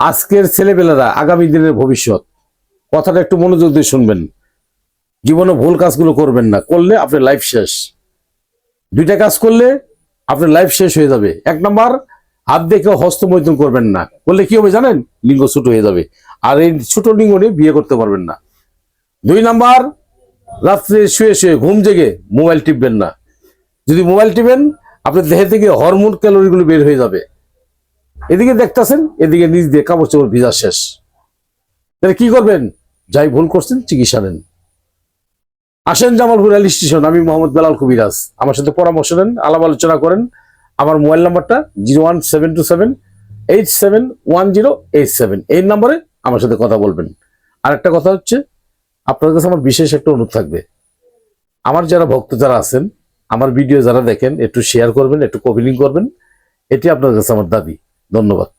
আজকের ছেলেপেলেরা আগামী দিনের ভবিষ্যৎ, কথাটা একটু মনোযোগ দিয়ে শুনবেন। জীবনে ভুল কাজগুলো করবেন না, করলে আপনার লাইফ শেষ। দুইটা কাজ করলে আপনার লাইফ শেষ হয়ে যাবে। এক নাম্বার, হাত দেখে হস্তমৈথুন করবেন না, করলে কি হবে জানেন? লিঙ্গ ছোট হয়ে যাবে, আর এই ছোট লিঙ্গ নিয়ে বিয়ে করতে পারবেন না। দুই নাম্বার, রাত্রে শুয়ে শুয়ে ঘুম জেগে মোবাইল টিপবেন না। যদি মোবাইল টিপেন, আপনার দেহে থেকে হরমোন ক্যালোরিগুলো বের হয়ে যাবে। এদিকে দেখতেছেন, এদিকে নিজ দিয়ে কাপড় চোপড় ভিজা শেষ। তাহলে কি করবেন? যাই ভুল করছেন চিকিৎসা নেন। আসেন জামালপুর রেল স্টেশন, আমি মোহাম্মদ বেলাল কবিরাজ। আমার সাথে পরামর্শ নেন, আলাপ আলোচনা করেন। আমার মোবাইল নাম্বারটা 01727871087। এই নাম্বারে আমার সাথে কথা বলবেন। আর একটা কথা হচ্ছে, আপনাদের কাছে আমার বিশেষ একটা অনুরোধ থাকবে। আমার যারা ভক্ত যারা আছেন, আমার ভিডিও যারা দেখেন, একটু শেয়ার করবেন, একটু কপি লিঙ্ক করবেন। এটি আপনাদের কাছে আমার দাবি। ধন্যবাদ।